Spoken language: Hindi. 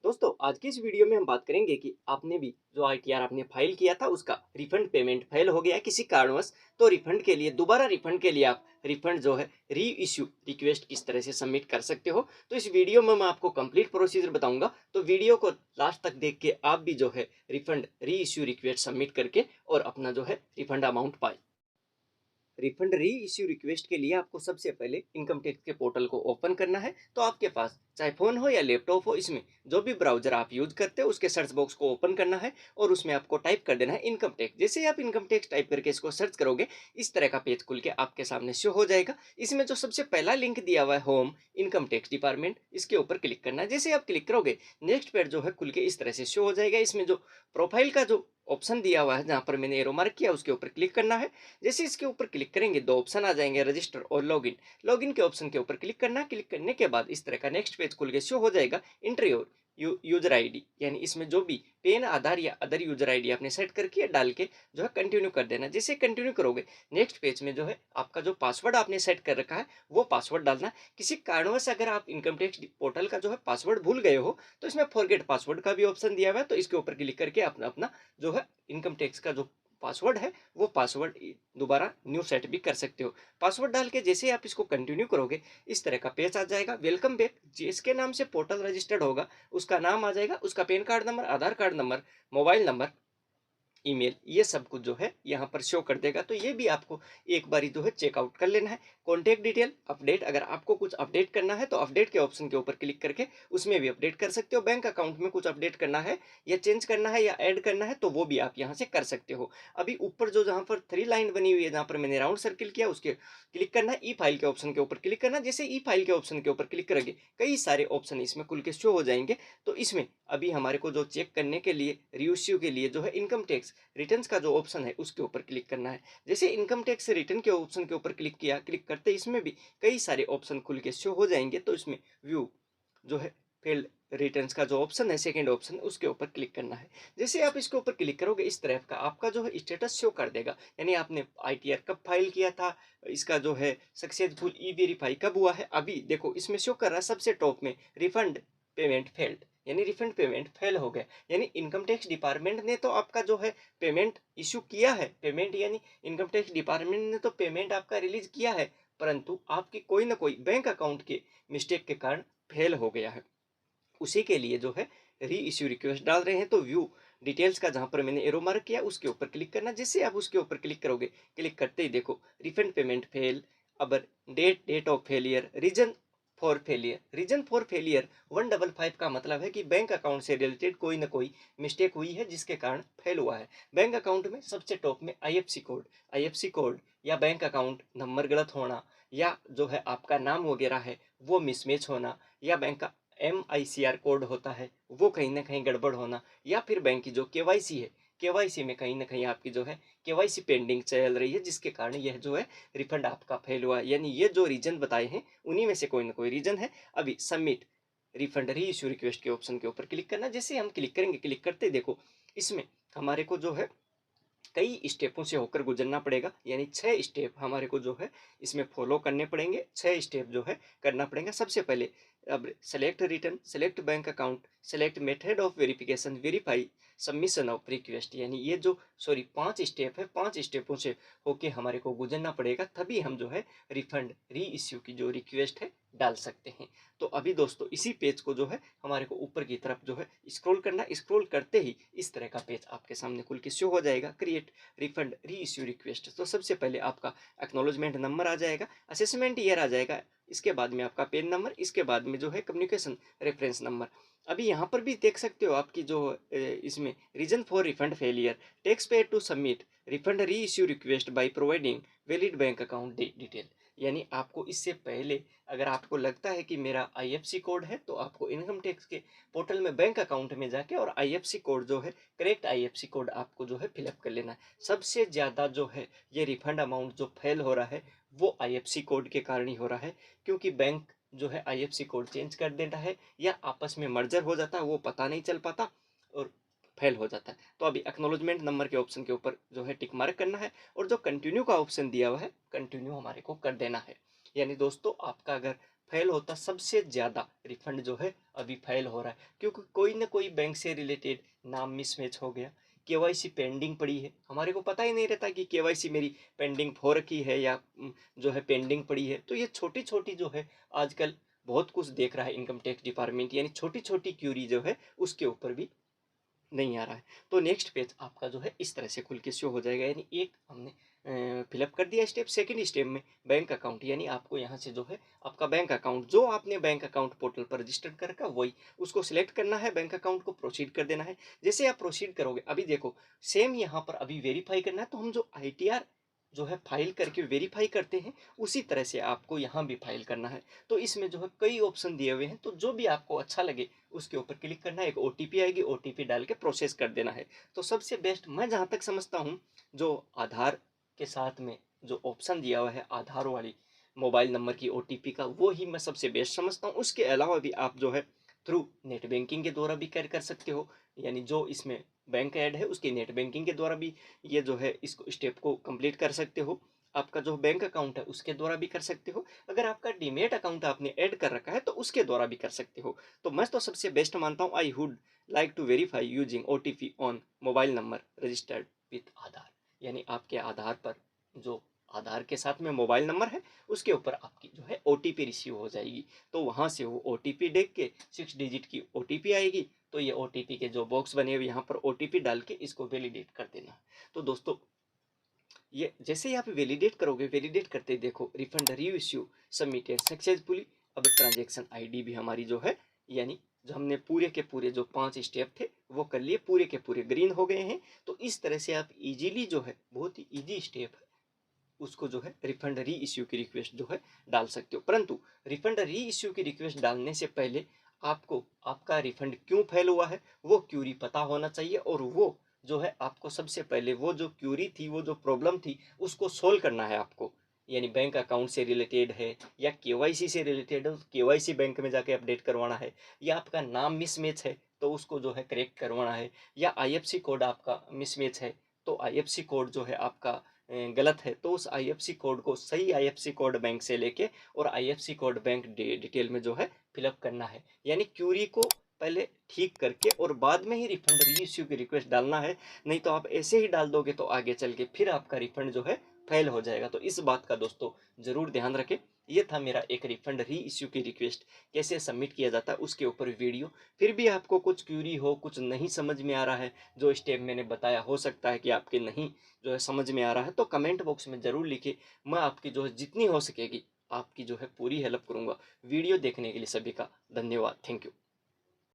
दोस्तों आज की इस वीडियो में हम बात करेंगे कि आपने भी जो आईटीआर आपने फाइल किया था उसका रिफंड पेमेंट फेल हो गया है किसी कारणवश। तो रिफंड के लिए दोबारा रिफंड के लिए आप रिफंड जो है री इश्यू रिक्वेस्ट किस तरह से सबमिट कर सकते हो। तो इस वीडियो में मैं आपको कंप्लीट प्रोसीजर बताऊंगा, तो वीडियो को लास्ट तक देख के आप भी जो है refund reissue request submit करके और अपना जो है रिफंड अमाउंट पाए। रिफंड री इश्यू रिक्वेस्ट के लिए आपको सबसे पहले इनकम टैक्स के पोर्टल को ओपन करना है। तो आपके पास चाहे फोन हो या लैपटॉप हो, इसमें जो भी ब्राउजर आप यूज करते हो उसके सर्च बॉक्स को ओपन करना है और उसमें आपको टाइप कर देना है इनकम टैक्स। जैसे ही आप इनकम टैक्स टाइप करके इसको सर्च करोगे, इस तरह का पेज खुल के आपके सामने शो हो जाएगा। इसमें जो सबसे पहला लिंक दिया हुआ है होम इनकम टैक्स डिपार्टमेंट, इसके ऊपर क्लिक करना है। जैसे आप क्लिक करोगे, नेक्स्ट पेज जो है खुल के इस तरह से शो हो जाएगा। इसमें जो प्रोफाइल का जो ऑप्शन दिया हुआ है, जहां पर मैंने एरो मार्क किया, उसके ऊपर क्लिक करना है। जैसे इसके ऊपर क्लिक करेंगे, दो ऑप्शन आ जाएंगे, रजिस्टर और लॉगिन। लॉगिन के ऑप्शन के ऊपर क्लिक करना। क्लिक करने के बाद इस तरह का नेक्स्ट पेज खुल के शो हो जाएगा। एंट्री और यूजर आईडी, यानी इसमें जो भी पेन, आधार या अदर यूजर आईडी आपने सेट करके डाल के जो है कंटिन्यू कर देना। जैसे कंटिन्यू करोगे, नेक्स्ट पेज में जो है आपका जो पासवर्ड आपने सेट कर रखा है वो पासवर्ड डालना। किसी कारणवश अगर आप इनकम टैक्स पोर्टल का जो है पासवर्ड भूल गए हो, तो इसमें फॉरगेट पासवर्ड का भी ऑप्शन दिया हुआ है। तो इसके ऊपर क्लिक करके अपना अपना जो है इनकम टैक्स का जो पासवर्ड है वो पासवर्ड दोबारा न्यू सेट भी कर सकते हो। पासवर्ड डाल के जैसे आप इसको कंटिन्यू करोगे, इस तरह का पेज आ जाएगा। Welcome back. जिसके नाम से पोर्टल रजिस्टर्ड होगा उसका नाम आ जाएगा, उसका PAN card number, Aadhaar card number, mobile number, email, ये सब कुछ जो है यहाँ पर शो कर देगा। तो ये भी आपको एक बारी जो है चेकआउट कर लेना है। कॉन्टेक्ट डिटेल अपडेट, अगर आपको कुछ अपडेट करना है तो अपडेट के ऑप्शन के ऊपर क्लिक करके उसमें भी अपडेट कर सकते हो। बैंक अकाउंट में कुछ अपडेट करना है या चेंज करना है या ऐड करना है तो वो भी आप यहाँ से कर सकते हो। अभी ऊपर जो जहाँ पर थ्री लाइन बनी हुई है, जहाँ पर मैंने राउंड सर्किल किया, उसके क्लिक करना है। ई फाइल के ऑप्शन के ऊपर क्लिक करना। जैसे ई फाइल के ऑप्शन के ऊपर क्लिक करेंगे, कई सारे ऑप्शन इसमें खुल के शो हो जाएंगे। तो इसमें अभी हमारे को जो चेक करने के लिए, रिइश्यू के लिए जो है इनकम टैक्स रिटर्न्स का जो ऑप्शन है उसके ऊपर क्लिक करना है। जैसे इनकम टैक्स रिटर्न के ऑप्शन के ऊपर क्लिक किया, क्लिक करते इसमें भी कई सारे ऑप्शन खुल के शो हो जाएंगे। तो इसमें व्यू जो है फेल्ड रिटर्न्स का जो ऑप्शन है, सेकंड ऑप्शन, उसके ऊपर क्लिक करना है। जैसे आप इसके ऊपर क्लिक करोगे, इस तरह का आपका जो है स्टेटस शो कर देगा, यानी आपने आईटीआर कब फाइल किया था, इसका जो है सक्सेसफुल ई वेरीफाई कब हुआ है। अभी देखो इसमें शो कर रहा है सबसे टॉप में रिफंड पेमेंट फेल्ड, यानी रिफंड पेमेंट फेल हो गया। यानी इनकम टैक्स डिपार्टमेंट ने तो आपका जो है पेमेंट इशू किया है, पेमेंट यानी इनकम टैक्स डिपार्टमेंट ने तो पेमेंट आपका रिलीज किया है, परंतु आपकी कोई ना कोई बैंक अकाउंट के मिस्टेक के कारण फेल हो गया है। उसी के लिए जो है री इश्यू रिक्वेस्ट डाल रहे हैं। तो व्यू डिटेल्स का जहां पर मैंने एरो मार्क किया उसके ऊपर क्लिक करना। जैसे आप उसके ऊपर क्लिक करोगे, क्लिक करते ही देखो रिफंड पेमेंट फेल, अब date of failure, reason for failure. Reason for failure 155 का मतलब है कि बैंक अकाउंट से रिलेटेड कोई ना कोई मिस्टेक हुई है जिसके कारण फेल हुआ है। बैंक अकाउंट में सबसे टॉप में आईएफसी कोड या बैंक अकाउंट नंबर गलत होना, या जो है आपका नाम वगैरह है वो मिसमैच होना, या बैंक का MICR कोड होता है वो कहीं ना कहीं गड़बड़ होना, या फिर बैंक की जो केवाईसी है, केवाईसी में कहीं ना कहीं आपकी जो है केवाईसी पेंडिंग चल रही है, जिसके कारण यह जो है रिफंड आपका फेल हुआ है। यानी ये जो रीजन बताए हैं उन्हीं में से कोई ना कोई रीजन है। अभी सबमिट रिफंड री इशू रिक्वेस्ट के ऑप्शन के ऊपर क्लिक करना। जैसे हम क्लिक करेंगे, क्लिक करते देखो इसमें हमारे को जो है कई स्टेपों से होकर गुजरना पड़ेगा, यानी 6 स्टेप हमारे को जो है इसमें फॉलो करने पड़ेंगे। 6 स्टेप जो है करना पड़ेगा। सबसे पहले अब select return, select bank account, select method of verification, verify, submission of request. यानी ये जो 5 स्टेप है, 5 स्टेपों से होके हमारे को गुजरना पड़ेगा, तभी हम जो है रिफंड री इश्यू की जो रिक्वेस्ट है डाल सकते हैं। तो अभी दोस्तों इसी पेज को जो है हमारे को ऊपर की तरफ जो है स्क्रॉल करना। स्क्रॉल करते ही इस तरह का पेज आपके सामने खुल के शो हो जाएगा, create refund reissue request. तो सबसे पहले आपका एक्नॉलेजमेंट नंबर आ जाएगा, असेसमेंट ईयर आ जाएगा, इसके बाद में आपका पेन नंबर, इसके बाद में जो है कम्युनिकेशन रेफरेंस नंबर। अभी यहाँ पर भी देख सकते हो आपकी जो इसमें reason for refund failure, tax paid to submit refund reissue request by providing valid bank account detail. यानी आपको इससे पहले अगर आपको लगता है कि मेरा आईएफसी कोड है, तो आपको इनकम टैक्स के पोर्टल में बैंक अकाउंट में जाके और आईएफसी कोड जो है, करेक्ट आईएफसी कोड आपको जो है फिलअप कर लेना है। सबसे ज़्यादा जो है ये रिफंड अमाउंट जो फेल हो रहा है वो आईएफसी कोड के कारण ही हो रहा है, क्योंकि बैंक जो है आईएफसी कोड चेंज कर देता है या आपस में मर्जर हो जाता है, वो पता नहीं चल पाता और फेल हो जाता है। तो अभी एक्नॉलेजमेंट नंबर के ऑप्शन के ऊपर जो है टिक मार्क करना है और जो कंटिन्यू का ऑप्शन दिया हुआ है कंटिन्यू हमारे को कर देना है। यानी दोस्तों आपका अगर फेल होता सबसे ज़्यादा रिफंड जो है अभी फेल हो रहा है, क्योंकि कोई ना कोई बैंक से रिलेटेड नाम मिसमैच हो गया, केवाईसी पेंडिंग पड़ी है, हमारे को पता ही नहीं रहता कि केवाईसी मेरी पेंडिंग हो रखी है या जो है पेंडिंग पड़ी है। तो ये छोटी छोटी जो है आजकल बहुत कुछ देख रहा है इनकम टैक्स डिपार्टमेंट, यानी छोटी छोटी क्यूरी जो है उसके ऊपर भी नहीं आ रहा है। तो नेक्स्ट पेज आपका जो है इस तरह से खुल के शो हो जाएगा, यानी एक हमने फिलअप कर दिया स्टेप। सेकंड स्टेप में बैंक अकाउंट, यानी आपको यहाँ से जो है आपका बैंक अकाउंट जो आपने बैंक अकाउंट पोर्टल पर रजिस्टर्ड कर रखा वही उसको सिलेक्ट करना है, बैंक अकाउंट को प्रोसीड कर देना है। जैसे आप प्रोसीड करोगे, अभी देखो सेम यहाँ पर अभी वेरीफाई करना है, तो हम जो ITR जो है फाइल करके वेरीफाई करते हैं उसी तरह से आपको यहाँ भी फाइल करना है। तो इसमें जो है कई ऑप्शन दिए हुए हैं, तो जो भी आपको अच्छा लगे उसके ऊपर क्लिक करना है, एक OTP आएगी, OTP डाल के प्रोसेस कर देना है। तो सबसे बेस्ट मैं जहाँ तक समझता हूँ, जो आधार के साथ में जो ऑप्शन दिया हुआ है आधार वाली मोबाइल नंबर की OTP का, वो ही मैं सबसे बेस्ट समझता हूँ। उसके अलावा भी आप जो है थ्रू नेट बैंकिंग के द्वारा भी कर सकते हो, यानी जो इसमें बैंक ऐड है उसकी नेट बैंकिंग के द्वारा भी ये जो है इसको स्टेप को कंप्लीट कर सकते हो। आपका जो बैंक अकाउंट है उसके द्वारा भी कर सकते हो, अगर आपका डीमेट अकाउंट आपने ऐड कर रखा है तो उसके द्वारा भी कर सकते हो। तो मैं तो सबसे बेस्ट मानता हूँ, I would like to verify using OTP on mobile number registered with Aadhaar, यानी आपके आधार पर जो आधार के साथ में मोबाइल नंबर है उसके ऊपर आपकी जो है OTP रिसीव हो जाएगी। तो वहाँ से वो OTP देख के 6 डिजिट की OTP आएगी, तो ये OTP के जो बॉक्स बने हुए यहाँ पर OTP डाल के इसको वैलिडेट कर देना। तो दोस्तों ये जैसे ही आप वैलिडेट करोगे, वैलिडेट करते देखो रिफंड रीइश्यू सबमिटेड सक्सेसफुली। अब ट्रांजेक्शन ID भी हमारी जो है, यानी जो हमने पूरे के पूरे जो 5 स्टेप थे वो कर लिए, पूरे के पूरे ग्रीन हो गए हैं। तो इस तरह से आप इजीली जो है, बहुत ही इजी स्टेप है, उसको जो है रिफंड री इश्यू की रिक्वेस्ट जो है डाल सकते हो। परंतु रिफंड री इश्यू की रिक्वेस्ट डालने से पहले आपको आपका रिफंड क्यों फेल हुआ है वो क्यूरी पता होना चाहिए, और वो जो है आपको सबसे पहले वो जो क्यूरी थी, वो जो प्रॉब्लम थी उसको सोल्व करना है आपको। यानी बैंक अकाउंट से रिलेटेड है या KYC से रिलेटेड है, KYC बैंक में जाके अपडेट करवाना है, या आपका नाम मिसमैच है तो उसको जो है करेक्ट करवाना है, या IFC कोड आपका मिसमैच है तो IFC कोड जो है आपका गलत है, तो उस IFC कोड को सही IFC कोड बैंक से लेके और IFC कोड बैंक डिटेल में जो है फिलअप करना है। यानी क्यूरी को पहले ठीक करके और बाद में ही रिफंड रीइश्यू की रिक्वेस्ट डालना है, नहीं तो आप ऐसे ही डाल दोगे तो आगे चल के फिर आपका रिफंड जो है फेल हो जाएगा। तो इस बात का दोस्तों जरूर ध्यान रखें। ये था मेरा एक रिफंड री इश्यू की रिक्वेस्ट कैसे सबमिट किया जाता है उसके ऊपर वीडियो। फिर भी आपको कुछ क्यूरी हो, कुछ नहीं समझ में आ रहा है, जो स्टेप मैंने बताया हो सकता है कि आपके नहीं जो है समझ में आ रहा है, तो कमेंट बॉक्स में ज़रूर लिखिए। मैं आपकी जो है जितनी हो सकेगी आपकी जो है पूरी हेल्प करूँगा। वीडियो देखने के लिए सभी का धन्यवाद। Thank you.